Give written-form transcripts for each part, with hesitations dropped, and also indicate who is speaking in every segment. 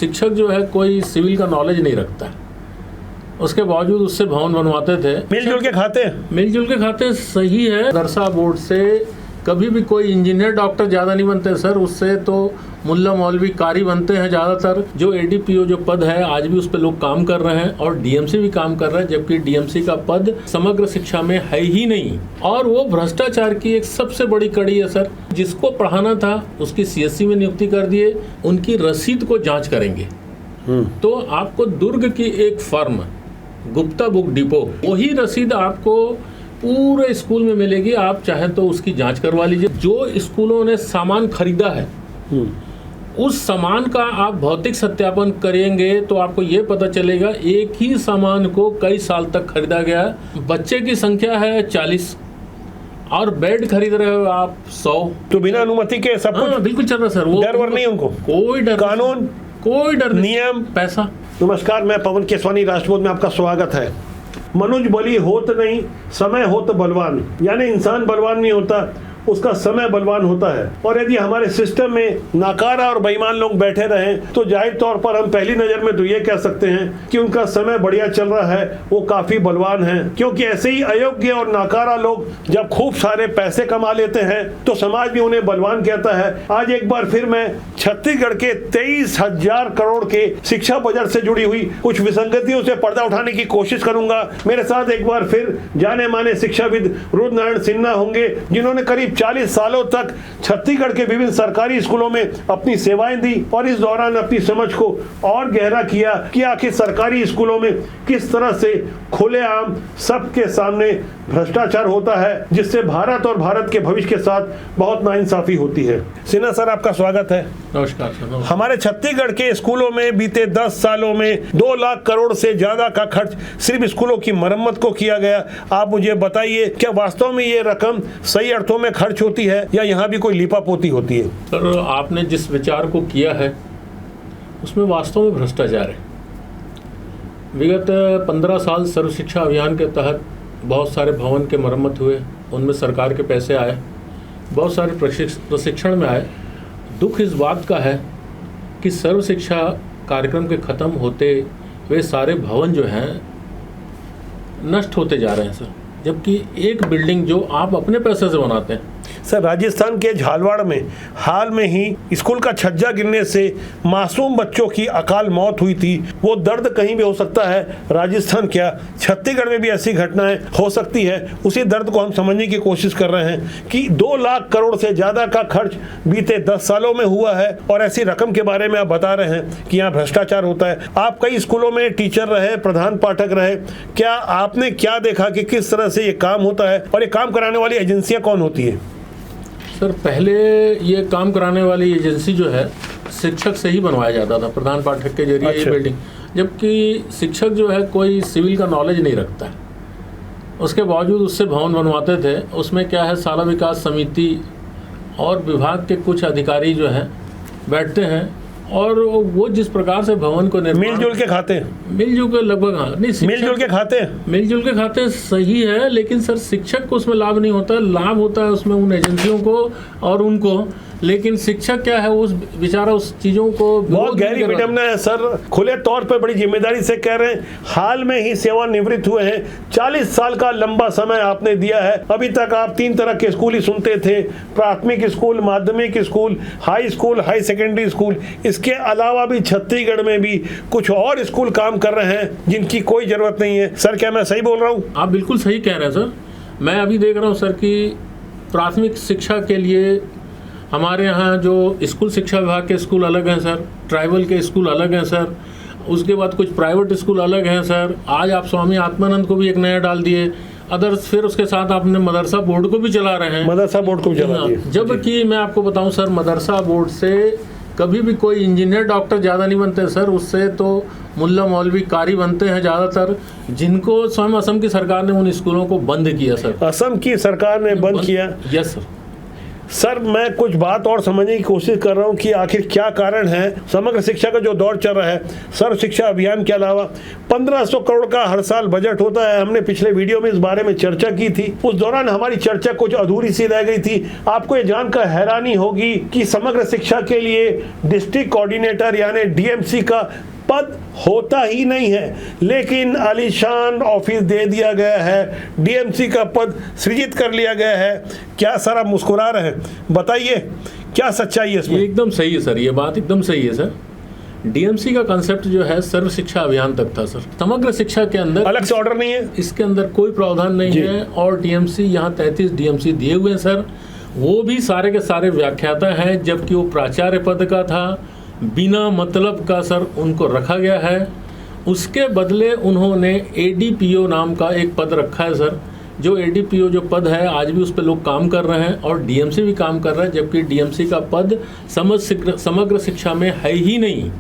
Speaker 1: शिक्षक जो है कोई सिविल का नॉलेज नहीं रखता है, उसके बावजूद उससे भवन बनवाते थे।
Speaker 2: मिलजुल के खाते
Speaker 1: सही है। मदरसा बोर्ड से कभी भी कोई इंजीनियर डॉक्टर ज़्यादा नहीं बनते सर, उससे तो मुल्ला मौलवी कारी बनते हैं ज़्यादातर। जो एडीपीओ जो पद है आज भी उस पर लोग काम कर रहे हैं और डीएमसी भी काम कर रहा है, जबकि डीएमसी का पद समग्र शिक्षा में है ही नहीं। और वो भ्रष्टाचार की एक सबसे बड़ी कड़ी है सर। जिसको पढ़ाना था उसकी सीएससी में नियुक्ति कर दिए, उनकी रसीद को जाँच करेंगे। तो आपको दुर्ग की एक फर्म गुप्ता बुक डिपो, वही रसीद आपको पूरे स्कूल में मिलेगी। आप चाहे तो उसकी जांच करवा लीजिए। जो स्कूलों ने सामान खरीदा है उस सामान का आप भौतिक सत्यापन करेंगे तो आपको ये पता चलेगा एक ही सामान को कई साल तक खरीदा गया। बच्चे की संख्या है 40 और बेड खरीद रहे हो आप 100,
Speaker 2: तो बिना अनुमति के सब कुछ
Speaker 1: बिल्कुल चल रहा है सर। वो
Speaker 2: डर वर नहीं, उनको
Speaker 1: कोई डर,
Speaker 2: कानून,
Speaker 1: कोई डर,
Speaker 2: नियम,
Speaker 1: पैसा।
Speaker 2: नमस्कार, मैं पवन केसवानी, राष्ट्रबोध में आपका स्वागत है। मनुज बली होत नहीं, समय होत बलवान। यानी इंसान बलवान नहीं होता, उसका समय बलवान होता है। और यदि हमारे सिस्टम में नाकारा और बेईमान लोग बैठे रहें तो जाहिर तौर पर हम पहली नजर में तो ये कह सकते हैं कि उनका समय बढ़िया चल रहा है, वो काफी बलवान हैं। क्योंकि ऐसे ही अयोग्य और नाकारा लोग जब खूब सारे पैसे कमा लेते हैं तो समाज भी उन्हें बलवान कहता है। आज एक बार फिर मैं छत्तीसगढ़ के 23,000 करोड़ के शिक्षा बजट से जुड़ी हुई कुछ विसंगतियों से पर्दा उठाने की कोशिश करूंगा। मेरे साथ एक बार फिर जाने माने शिक्षाविद रुद्रनारायण सिन्हा होंगे, जिन्होंने करीब 40 सालों तक छत्तीसगढ़ के विभिन्न सरकारी स्कूलों में अपनी सेवाएं दी और इस दौरान अपनी समझ को और गहरा किया कि आखिर सरकारी स्कूलों में किस तरह से खुलेआम सबके सामने भ्रष्टाचार होता है, जिससे भारत और भारत के भविष्य के साथ बहुत नाइंसाफी होती है। सिन्हा सर, आपका स्वागत है।
Speaker 1: नमस्कार सर।
Speaker 2: हमारे छत्तीसगढ़ के स्कूलों में बीते 10 सालों में 2 लाख करोड़ से ज्यादा का खर्च सिर्फ स्कूलों की मरम्मत को किया गया। आप मुझे बताइए, क्या वास्तव में ये रकम सही अर्थों में खर्च होती है या यहाँ भी कोई लीपापोती होती है?
Speaker 1: सर, आपने जिस विचार को किया है उसमें वास्तव में भ्रष्टाचार है। विगत 15 साल सर्व शिक्षा अभियान के तहत बहुत सारे भवन के मरम्मत हुए, उनमें सरकार के पैसे आए, बहुत सारे प्रशिक्षण में आए। दुख इस बात का है कि सर्व शिक्षा कार्यक्रम के ख़त्म होते वे सारे भवन जो हैं नष्ट होते जा रहे हैं सर, जबकि एक बिल्डिंग जो आप अपने पैसे से बनाते हैं।
Speaker 2: सर, राजस्थान के झालवाड़ में हाल में ही स्कूल का छज्जा गिरने से मासूम बच्चों की अकाल मौत हुई थी। वो दर्द कहीं भी हो सकता है, राजस्थान क्या छत्तीसगढ़ में भी ऐसी घटनाएं हो सकती है। उसी दर्द को हम समझने की कोशिश कर रहे हैं कि 2 लाख करोड़ से ज्यादा का खर्च बीते 10 सालों में हुआ है और ऐसी रकम के बारे में आप बता रहे हैं कि यहाँ भ्रष्टाचार होता है। आप कई स्कूलों में टीचर रहे, प्रधान पाठक रहे, क्या आपने क्या देखा कि किस तरह से ये काम होता है और ये काम कराने वाली एजेंसियां कौन होती है?
Speaker 1: सर, पहले ये काम कराने वाली एजेंसी जो है शिक्षक से ही बनवाया जाता था, प्रधान पाठक के जरिए ये बिल्डिंग, जबकि शिक्षक जो है कोई सिविल का नॉलेज नहीं रखता है, उसके बावजूद उससे भवन बनवाते थे। उसमें क्या है, शाला विकास समिति और विभाग के कुछ अधिकारी जो हैं बैठते हैं और वो जिस प्रकार से भवन को
Speaker 2: मिलजुल के खाते
Speaker 1: लगभग, हाँ नहीं, मिलजुल के खाते सही है, लेकिन सर शिक्षक को उसमें लाभ नहीं होता है। लाभ होता है उसमें उन एजेंसियों को और उनको, लेकिन शिक्षक क्या है उस बेचारा उस चीजों को
Speaker 2: बहुत गहरी विडंबना है सर। खुले तौर पर बड़ी जिम्मेदारी से कह रहे हैं, हाल में ही सेवानिवृत्त हुए हैं। 40 साल का लंबा समय आपने दिया है। अभी तक आप 3 तरह के स्कूल ही सुनते थे, प्राथमिक स्कूल, माध्यमिक स्कूल, हाई सेकेंडरी स्कूल। इसके अलावा भी छत्तीसगढ़ में भी कुछ और स्कूल काम कर रहे हैं जिनकी कोई जरूरत नहीं है। सर, क्या मैं सही बोल रहा हूँ?
Speaker 1: आप बिल्कुल सही कह रहे हैं सर। मैं अभी देख रहा हूँ सर कि प्राथमिक शिक्षा के लिए हमारे यहाँ जो स्कूल शिक्षा विभाग के स्कूल अलग हैं सर, ट्राइबल के स्कूल अलग हैं सर, उसके बाद कुछ प्राइवेट स्कूल अलग हैं सर। आज आप स्वामी आत्मानंद को भी एक नया डाल दिए, अदर्स, फिर उसके साथ आपने मदरसा बोर्ड को भी चला रहे हैं।
Speaker 2: मदरसा बोर्ड को भी चला दिया।
Speaker 1: जबकि मैं आपको बताऊं सर, मदरसा बोर्ड से कभी भी कोई इंजीनियर डॉक्टर ज़्यादा नहीं बनते सर, उससे तो मुल्ला मौलवी कारी बनते हैं ज़्यादातर, जिनको स्वयं असम की सरकार ने उन स्कूलों को बंद किया सर।
Speaker 2: असम की सरकार ने बंद किया?
Speaker 1: Yes sir.
Speaker 2: सर मैं कुछ बात और समझने की कोशिश कर रहा हूँ कि आखिर क्या कारण है। समग्र शिक्षा का जो दौर चल रहा है, सर्व शिक्षा अभियान के अलावा 1500 करोड़ का हर साल बजट होता है। हमने पिछले वीडियो में इस बारे में चर्चा की थी, उस दौरान हमारी चर्चा कुछ अधूरी सी रह गई थी। आपको ये जानकर हैरानी होगी कि समग्र शिक्षा के लिए डिस्ट्रिक्ट कोऑर्डिनेटर यानी डीएमसी का पद होता ही नहीं है, लेकिन आलीशान ऑफिस दे दिया गया है, डीएमसी का पद सृजित कर लिया गया है। क्या सर आप मुस्कुरा रहे हैं, बताइए क्या सच्चाई है इसमें?
Speaker 1: ये एकदम सही है सर, ये बात एकदम सही है सर। डीएमसी का कंसेप्ट जो है सर्व शिक्षा अभियान तक था सर। समग्र शिक्षा के अंदर
Speaker 2: अलग से ऑर्डर नहीं है,
Speaker 1: इसके अंदर कोई प्रावधान नहीं है। और डीएमसी यहाँ 33 डीएमसी दिए हुए हैं सर, वो भी सारे के सारे व्याख्याता हैं, जबकि वो प्राचार्य पद का था, बिना मतलब का सर उनको रखा गया है। उसके बदले उन्होंने एडीपीओ नाम का एक पद रखा है सर, जो एडीपीओ जो पद है आज भी उस पर लोग काम कर रहे हैं और डीएमसी भी काम कर रहा है, जबकि डीएमसी का पद समग्र शिक्षा में है ही नहीं।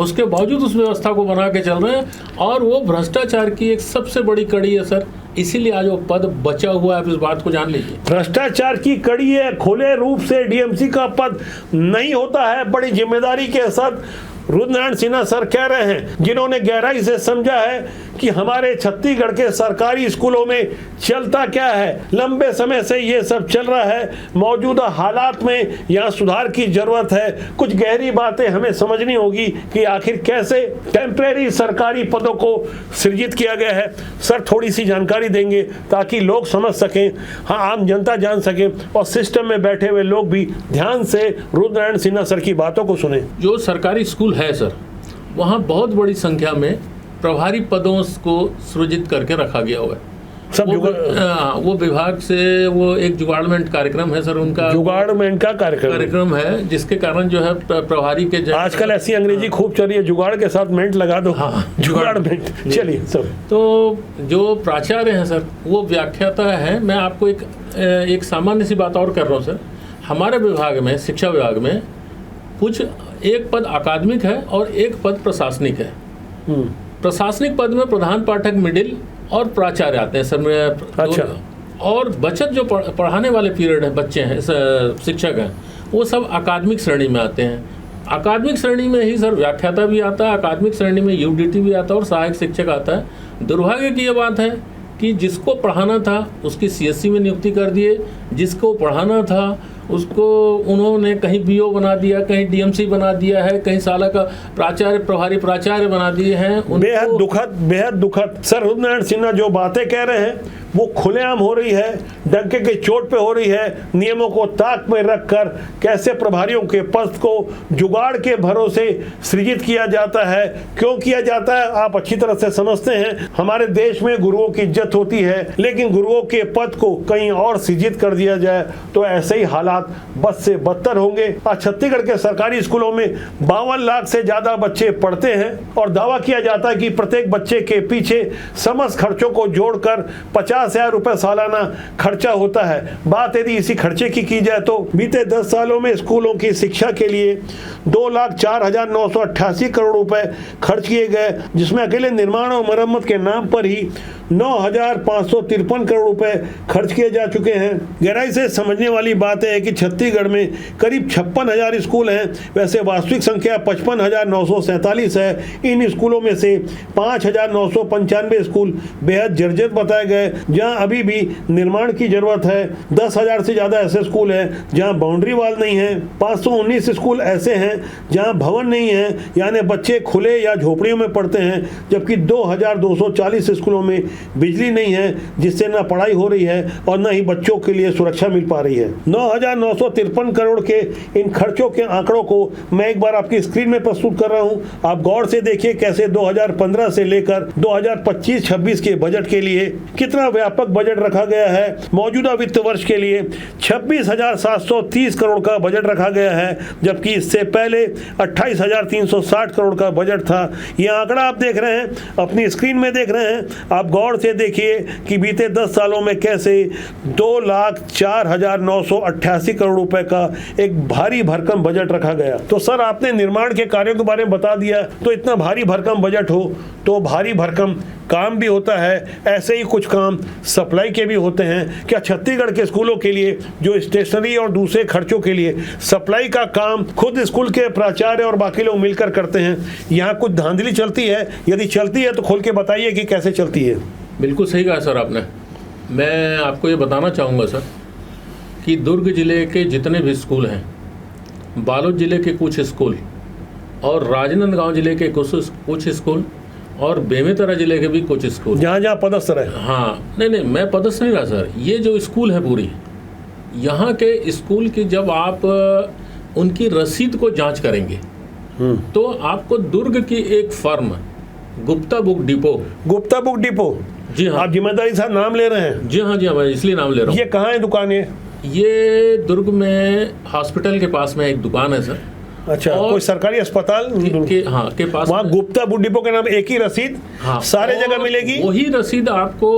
Speaker 1: उसके बावजूद उस व्यवस्था को बना के चल रहे हैं और वो भ्रष्टाचार की एक सबसे बड़ी कड़ी है सर। इसीलिए आज वो पद बचा हुआ है, आप इस बात को जान लीजिए।
Speaker 2: भ्रष्टाचार की कड़ी है, खुले रूप से डीएमसी का पद नहीं होता है। बड़ी जिम्मेदारी के साथ रुद्रनारायण सिन्हा सर कह रहे हैं, जिन्होंने गहराई से समझा है कि हमारे छत्तीसगढ़ के सरकारी स्कूलों में चलता क्या है। लंबे समय से ये सब चल रहा है, मौजूदा हालात में यहाँ सुधार की जरूरत है। कुछ गहरी बातें हमें समझनी होगी कि आखिर कैसे टेम्परेरी सरकारी पदों को सृजित किया गया है। सर थोड़ी सी जानकारी देंगे ताकि लोग समझ सकें, हाँ आम जनता जान सके और सिस्टम में बैठे हुए लोग भी ध्यान से रुद्रनारायण सिन्हा सर की बातों को सुने।
Speaker 1: जो सरकारी स्कूल है सर, वहाँ बहुत बड़ी संख्या में प्रभारी पदों को सृजित करके रखा गया हुआ है।
Speaker 2: सब
Speaker 1: वो विभाग से वो एक जुगाड़मेंट कार्यक्रम है सर, उनका
Speaker 2: जुगाड़मेंट का कार्यक्रम
Speaker 1: है, जिसके कारण जो है प्रभारी के
Speaker 2: आजकल ऐसी अंग्रेजी खूब चल रही है, जुगाड़ के साथ मेंट लगा दो।
Speaker 1: हाँ,
Speaker 2: जुगाड़मेंट। चलिए सब।
Speaker 1: तो जो प्राचार्य हैं सर, वो व्याख्याता है। मैं आपको एक सामान्य सी बात और कर रहा हूँ सर। हमारे विभाग में, शिक्षा विभाग में कुछ एक पद अकादमिक है और एक पद प्रशासनिक है। प्रशासनिक पद में प्रधान पाठक मिडिल और प्राचार्य आते हैं सर।
Speaker 2: अच्छा।
Speaker 1: और बचत जो पढ़ाने वाले पीरियड है, बच्चे हैं, शिक्षक हैं, वो सब अकादमिक श्रेणी में आते हैं। अकादमिक श्रेणी में ही सर व्याख्याता भी आता है, अकादमिक श्रेणी में यूडीटी भी आता है और सहायक शिक्षक आता है। दुर्भाग्य की ये बात है कि जिसको पढ़ाना था उसकी सीएससी में नियुक्ति कर दिए, जिसको पढ़ाना था उसको उन्होंने कहीं बीओ बना दिया, कहीं डीएमसी बना दिया है, कहीं साला का प्राचार्य, प्रभारी प्राचार्य बना दिए हैं।
Speaker 2: बेहद दुखद सर। रुद्रनारायण सिन्हा जो बातें कह रहे हैं वो खुलेआम हो रही है, डंके के चोट पे हो रही है। नियमों को ताक में रखकर कैसे प्रभारियों के पद को जुगाड़ के भरोसे सृजित किया जाता है, क्यों किया जाता है आप अच्छी तरह से समझते हैं। हमारे देश में गुरुओं की इज्जत होती है, लेकिन गुरुओं के पद को कहीं और सृजित कर दिया जाए तो ऐसे ही हालात बद से बदतर होंगे। आज छत्तीसगढ़ के सरकारी स्कूलों में 52 लाख से ज्यादा बच्चे पढ़ते हैं और दावा किया जाता है कि प्रत्येक बच्चे के पीछे समस्त खर्चों को जोड़कर 50,000 रुपए सालाना खर्चा होता है। बात यदि इसी खर्चे की जाए तो बीते 10 सालों में स्कूलों की शिक्षा के लिए 2,04,988 करोड़ रुपए खर्च किए गए, जिसमें अकेले निर्माण और मरम्मत के नाम पर ही 9,553 करोड़ रुपए खर्च किए जा चुके हैं। गहराई से समझने वाली बात है कि छत्तीसगढ़ में करीब 56,000 स्कूल हैं। वैसे वास्तविक संख्या 55,947 है। इन स्कूलों में से 5,995 स्कूल बेहद जर्जर बताए गए, जहां अभी भी निर्माण की जरूरत है। 10,000 से ज्यादा ऐसे स्कूल हैं जहां बाउंड्री वॉल नहीं है। 519 स्कूल ऐसे हैं जहां भवन नहीं है, यानी बच्चे खुले या झोपड़ियों में पढ़ते हैं, जबकि 2,240 स्कूलों में बिजली नहीं है, जिससे ना पढ़ाई हो रही है और ना ही बच्चों के लिए सुरक्षा मिल पा रही है। 9,953 करोड़ के इन खर्चों के आंकड़ों को मैं एक बार आपकी स्क्रीन में प्रस्तुत कर रहा हूं। आप गौर से देखिए कैसे 2015 से लेकर 2025-26 के बजट के लिए कितना व्यापक बजट रखा गया है। मौजूदा वित्त वर्ष के लिए 26,730 करोड़ का बजट रखा गया है, जबकि इससे पहले 28,360 करोड़ का बजट था। यह आंकड़ा आप देख रहे हैं, अपनी स्क्रीन में देख रहे हैं। आप गौर से देखिए कि बीते 10 सालों में कैसे 2,04,988 करोड़ रुपए का एक भारी भरकम बजट रखा गया। तो सर आपने निर्माण के कार्यों के बारे में बता दिया, तो इतना भारी भरकम बजट हो तो भारी भरकम काम भी होता है, ऐसे ही कुछ काम सप्लाई के भी होते हैं। क्या छत्तीसगढ़ के स्कूलों के लिए जो स्टेशनरी और दूसरे खर्चों के लिए सप्लाई का काम खुद स्कूल के प्राचार्य और बाकी लोग मिलकर करते हैं? यहाँ कुछ धांधली चलती है? यदि चलती है तो खोल के बताइए कि कैसे चलती है।
Speaker 1: बिल्कुल सही कहा सर आपने। मैं आपको ये बताना चाहूँगा सर कि दुर्ग जिले के जितने भी स्कूल हैं, बालोद जिले के कुछ स्कूल और राजनांदगांव जिले के कुछ स्कूल और बेमेतरा जिले के भी कुछ स्कूल,
Speaker 2: जहाँ जहाँ पदस्थ रहे।
Speaker 1: हाँ, नहीं मैं पदस्थ नहीं रहा सर। ये जो स्कूल है पूरी, यहाँ के स्कूल की जब आप उनकी रसीद को जांच करेंगे तो आपको दुर्ग की एक फर्म गुप्ता बुक डिपो, जी हाँ,
Speaker 2: आप जिम्मेदारी साथ नाम ले रहे हैं?
Speaker 1: जी हाँ, मैं इसलिए नाम ले रहा हूँ।
Speaker 2: ये कहाँ है दुकान?
Speaker 1: ये दुर्ग में हॉस्पिटल के पास में एक दुकान है सर।
Speaker 2: अच्छा, कोई सरकारी अस्पताल
Speaker 1: के पास
Speaker 2: वहाँ गुप्ता बुक डिपो के नाम एक ही रसीद सारे जगह मिलेगी?
Speaker 1: वही रसीद आपको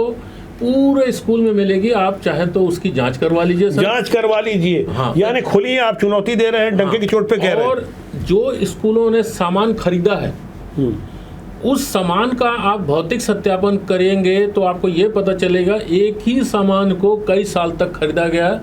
Speaker 1: पूरे स्कूल में मिलेगी। आप चाहे तो उसकी जांच करवा लीजिए सर।
Speaker 2: जांच करवा लीजिए।
Speaker 1: हाँ,
Speaker 2: यानी खुली आप चुनौती दे रहे हैं, डंके की चोट पे कह रहे हैं।
Speaker 1: और जो स्कूलों ने सामान खरीदा है उस सामान का आप भौतिक सत्यापन करेंगे तो आपको ये पता चलेगा एक ही सामान को कई साल तक खरीदा गया।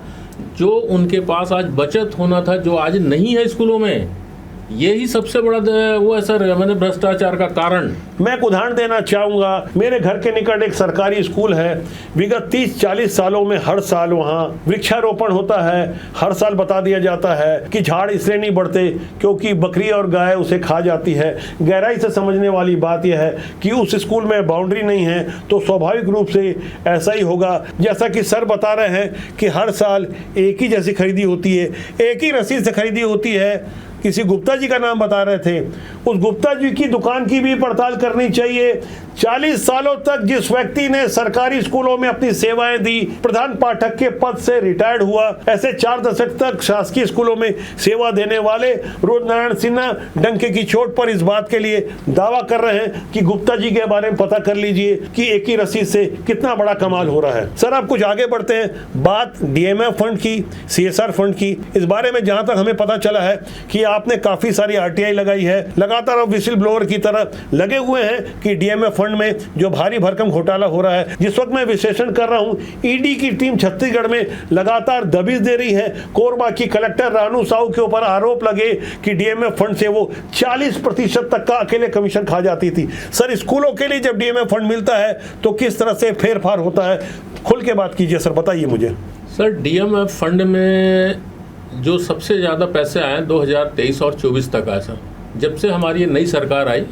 Speaker 1: जो उनके पास आज बचत होना था, जो आज नहीं है स्कूलों में, यही सबसे बड़ा वो है सर, मैंने भ्रष्टाचार का कारण।
Speaker 2: मैं एक उदाहरण देना चाहूँगा। मेरे घर के निकट एक सरकारी स्कूल है। विगत 30-40 सालों में हर साल वहाँ वृक्षारोपण होता है। हर साल बता दिया जाता है कि झाड़ इसलिए नहीं बढ़ते क्योंकि बकरी और गाय उसे खा जाती है। गहराई से समझने वाली बात यह है कि उस स्कूल में बाउंड्री नहीं है तो स्वाभाविक रूप से ऐसा ही होगा। जैसा कि सर बता रहे हैं कि हर साल एक ही जैसी खरीदी होती है, एक ही रसीद से खरीदी होती है। किसी गुप्ता जी का नाम बता रहे थे, उस गुप्ता जी की दुकान की भी पड़ताल करनी चाहिए। 40 सालों तक जिस व्यक्ति ने सरकारी स्कूलों में अपनी सेवाएं दी, प्रधान पाठक के पद से रिटायर्ड हुआ, ऐसे 4 दशक तक शासकीय स्कूलों में सेवा देने वाले रोज नारायण सिन्हा डंके की चोट पर इस बात के लिए दावा कर रहे हैं कि गुप्ता जी के बारे में पता कर लीजिए कि एक ही रसीद से कितना बड़ा कमाल हो रहा है। सर आप कुछ आगे बढ़ते हैं। बात डीएमएफ फंड की, सीएसआर फंड की, इस बारे में जहां तक हमें पता चला है कि आपने काफी सारी आरटीआई लगाई है, लगातार आप विसिल ब्लोअर की तरह लगे हुए हैं कि डीएमएफ फंड में जो भारी भरकम घोटाला हो रहा है। जिस वक्त मैं विश्लेषण कर रहा हूं, ईडी की टीम छत्तीसगढ़ में लगातार दबिश दे रही है। कोरबा की कलेक्टर रानू साहू के ऊपर आरोप लगे कि डीएमएफ फंड से वो 40% तक का अकेले कमीशन खा जाती थी। सर स्कूलों के लिए जब डीएमएफ फंड मिलता है तो किस तरह से फेर फार होता है? खुल के बात कीजिए सर, बताइए मुझे।
Speaker 1: सर डीएमएफ फंड में जो सबसे ज़्यादा पैसे आए 2023 और 24 तक आए सर। जब से हमारी ये नई सरकार आई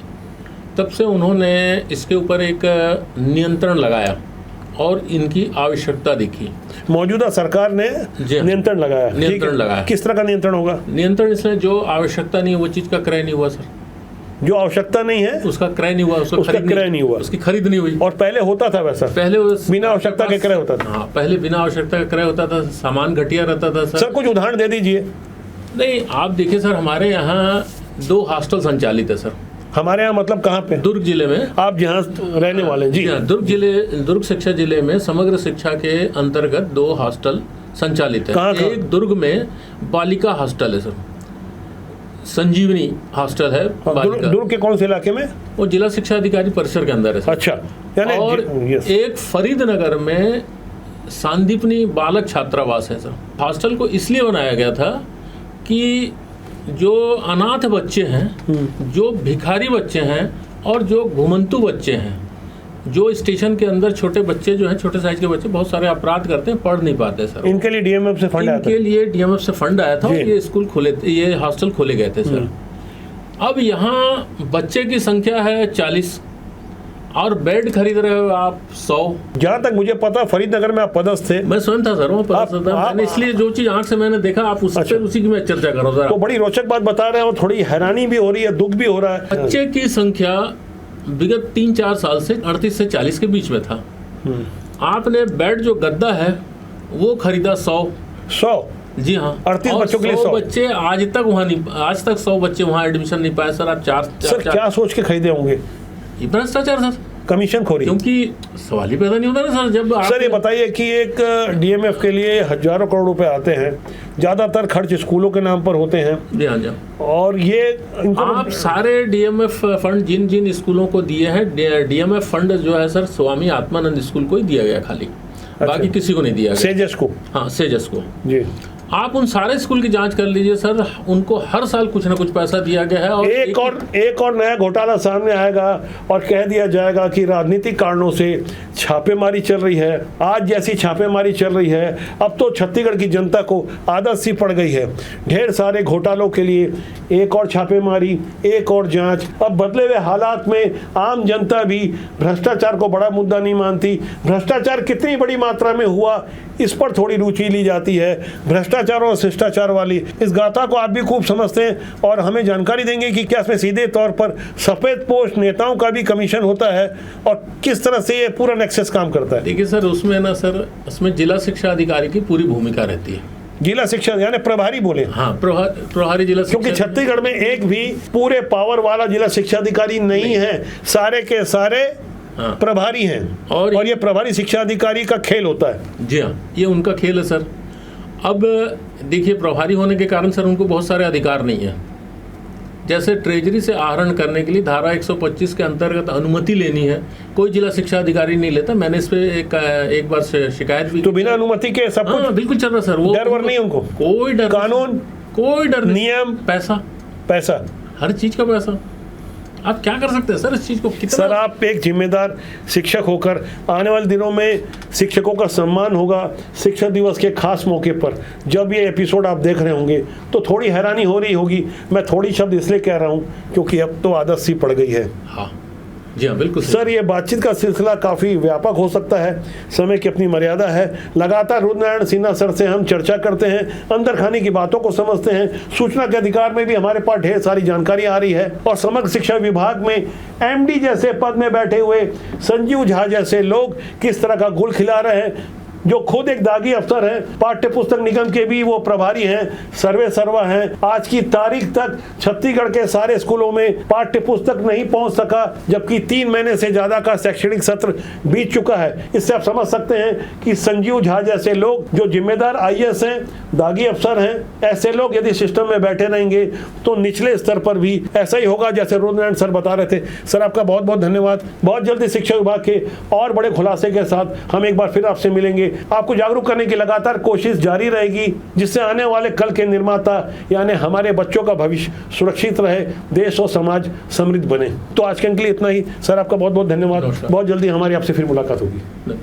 Speaker 1: तब से उन्होंने इसके ऊपर एक नियंत्रण लगाया और इनकी आवश्यकता दिखी।
Speaker 2: मौजूदा सरकार ने नियंत्रण लगाया। किस तरह का नियंत्रण होगा?
Speaker 1: नियंत्रण इसलिए जो आवश्यकता नहीं है वो चीज़ का क्रय नहीं हुआ सर।
Speaker 2: जो आवश्यकता नहीं है उसका
Speaker 1: क्रय नहीं हुआ, उसका क्रय नहीं हुआ, उसकी खरीद नहीं हुई।
Speaker 2: और पहले होता था वैसा? पहले बिना आवश्यकता के क्रय होता था।
Speaker 1: हाँ, पहले बिना आवश्यकता का क्रय होता था, सामान घटिया रहता था सर।
Speaker 2: सर कुछ उदाहरण दे दीजिए।
Speaker 1: नहीं आप देखिए सर, हमारे यहाँ 2 हॉस्टल संचालित है सर।
Speaker 2: हमारे यहाँ मतलब कहाँ पे?
Speaker 1: दुर्ग जिले में।
Speaker 2: आप जहाँ रहने वाले हैं? जी हाँ,
Speaker 1: दुर्ग शिक्षा जिले में समग्र शिक्षा के अंतर्गत 2 हॉस्टल संचालित है। एक दुर्ग में बालिका हॉस्टल है सर, संजीवनी हॉस्टल है।
Speaker 2: दुर्ग के कौन से इलाके में?
Speaker 1: वो जिला शिक्षा अधिकारी परिसर के अंदर है सर।
Speaker 2: अच्छा, यानी
Speaker 1: और एक फरीदनगर में सांदीपनी बालक छात्रावास है सर। हॉस्टल को इसलिए बनाया गया था कि जो अनाथ बच्चे हैं, जो भिखारी बच्चे हैं और जो घुमंतु बच्चे हैं, जो स्टेशन के अंदर छोटे बच्चे जो हैं, छोटे साइज के बच्चे बहुत सारे अपराध करते हैं, पढ़ नहीं पाते सर,
Speaker 2: इनके लिए डीएमएफ से फंड आया था।
Speaker 1: इनके लिए डीएमएफ से फंड आया था। ये स्कूल खोले, ये हॉस्टल खोले गए थे सर। अब यहाँ बच्चे की संख्या है 40 और बेड खरीद रहे हो आप 100।
Speaker 2: जहाँ तक मुझे पता फरीदनगर में आप पदस्थ थे।
Speaker 1: मैं स्वयं था सर, वहाँ पदस्थ था मैंने, इसलिए जो चीज आंख से मैंने देखा आप उस पर उसी की मैं चर्चा कर रहा हूँ।
Speaker 2: तो बड़ी रोचक बात बता रहे हो, थोड़ी हैरानी भी हो रही है, दुख भी हो रहा है।
Speaker 1: बच्चे की संख्या विगत 3-4 साल से 38 से 40 के बीच में था। आपने बेड जो गद्दा है वो खरीदा 100।
Speaker 2: जी हाँ, 38 बच्चों के लिए 100
Speaker 1: बच्चे आज तक 100 बच्चे वहाँ एडमिशन नहीं पाए सर। आप चार
Speaker 2: क्या सोच के खरीदे होंगे?
Speaker 1: भ्रष्टाचार सर।
Speaker 2: कमीशन-खोरी।
Speaker 1: क्योंकि सवाल ही पैदा नहीं होता ना सर, जब आप
Speaker 2: सर ये बताइए कि एक डीएमएफ के लिए हजारों करोड़ रुपए आते हैं, ज़्यादातर खर्च स्कूलों के नाम पर होते हैं,
Speaker 1: जी हाँ जी,
Speaker 2: और ये
Speaker 1: आप सारे डीएमएफ फंड जिन जिन स्कूलों को दिए हैं, डीएमएफ फंड जो है सर स्वामी आत्मानंद स्कूल को ही दिया गया खाली, बाकी किसी को नहीं दिया गया।
Speaker 2: सेजस को,
Speaker 1: हाँ सेजस को
Speaker 2: जी।
Speaker 1: आप उन सारे स्कूल की जांच कर लीजिए सर, उनको हर साल कुछ ना कुछ पैसा दिया गया है। और
Speaker 2: एक और नया घोटाला सामने आएगा और कह दिया जाएगा कि राजनीतिक कारणों से छापेमारी चल रही है। आज जैसी छापेमारी चल रही है, अब तो छत्तीसगढ़ की जनता को आदत सी पड़ गई है। ढेर सारे घोटालों के लिए एक और छापेमारी, एक और जांच। अब बदले हुए हालात में आम जनता भी भ्रष्टाचार को बड़ा मुद्दा नहीं मानती। भ्रष्टाचार कितनी बड़ी मात्रा में हुआ, इस पर थोड़ी रुचि ली जाती है। भ्रष्टाचार और शिष्टाचार वाली इस गाथा को आप भी खूब समझते हैं और हमें जानकारी देंगे कि क्या इसमें सीधे तौर पर सफेद पोस्ट नेताओं का भी कमीशन होता है और किस तरह से ये पूरा नेक्सस काम करता है।
Speaker 1: देखिए सर, उसमें ना सर, उसमें जिला शिक्षा अधिकारी की पूरी भूमिका रहती है।
Speaker 2: जिला शिक्षा यानी प्रभारी बोले,
Speaker 1: हाँ प्रभारी जिला शिक्षा,
Speaker 2: क्योंकि छत्तीसगढ़ में एक भी पूरे पावर वाला जिला शिक्षा अधिकारी नहीं है, सारे के सारे
Speaker 1: हाँ।
Speaker 2: प्रभारी हैं और ये प्रभारी शिक्षा अधिकारी का खेल होता है।
Speaker 1: जी हाँ, ये उनका खेल है सर। अब देखिए, प्रभारी होने के कारण सर उनको बहुत सारे अधिकार नहीं है। जैसे ट्रेजरी से आहरण करने के लिए धारा 125 के अंतर्गत अनुमति लेनी है, कोई जिला शिक्षा अधिकारी नहीं लेता। मैंने इस पे एक बार शिकायत भी,
Speaker 2: तो बिना अनुमति के सब कुछ
Speaker 1: बिल्कुल चल रहा सर। वो
Speaker 2: डर वर नहीं उनको,
Speaker 1: कोई डर,
Speaker 2: कानून,
Speaker 1: कोई डर,
Speaker 2: नियम, पैसा,
Speaker 1: हर चीज का पैसा। आप क्या कर सकते हैं सर इस चीज को? कितना
Speaker 2: सर आप एक जिम्मेदार शिक्षक होकर आने वाले दिनों में शिक्षकों का सम्मान होगा। शिक्षक दिवस के खास मौके पर जब ये एपिसोड आप देख रहे होंगे तो थोड़ी हैरानी हो रही होगी। मैं थोड़ी शब्द इसलिए कह रहा हूँ क्योंकि अब तो आदत सी पड़ गई है।
Speaker 1: हाँ जी हाँ, बिल्कुल
Speaker 2: सर, ये बातचीत का सिलसिला काफ़ी व्यापक हो सकता है, समय की अपनी मर्यादा है। लगातार रुद्रनारायण सिन्हा सर से हम चर्चा करते हैं, अंदर खाने की बातों को समझते हैं। सूचना के अधिकार में भी हमारे पास ढेर सारी जानकारी आ रही है और समग्र शिक्षा विभाग में एमडी जैसे पद में बैठे हुए संजीव झा जैसे लोग किस तरह का गुल खिला रहे हैं, जो खुद एक दागी अफसर हैं, पाठ्य पुस्तक निगम के भी वो प्रभारी हैं, सर्वे सर्वा हैं। आज की तारीख तक छत्तीसगढ़ के सारे स्कूलों में पाठ्य पुस्तक नहीं पहुंच सका, जबकि 3 महीने से ज्यादा का शैक्षणिक सत्र बीत चुका है। इससे आप समझ सकते हैं कि संजीव झा जैसे लोग जो जिम्मेदार आईएएस हैं, दागी अफसर हैं, ऐसे लोग यदि सिस्टम में बैठे रहेंगे तो निचले स्तर पर भी ऐसा ही होगा जैसे रुद्रनारायण सर बता रहे थे। सर आपका बहुत बहुत धन्यवाद। बहुत जल्दी शिक्षा विभाग के और बड़े खुलासे के साथ हम एक बार फिर आपसे मिलेंगे। आपको जागरूक करने की लगातार कोशिश जारी रहेगी, जिससे आने वाले कल के निर्माता यानी हमारे बच्चों का भविष्य सुरक्षित रहे, देश और समाज समृद्ध बने। तो आज के लिए इतना ही। सर आपका बहुत बहुत धन्यवाद। बहुत जल्दी हमारी आपसे फिर मुलाकात होगी।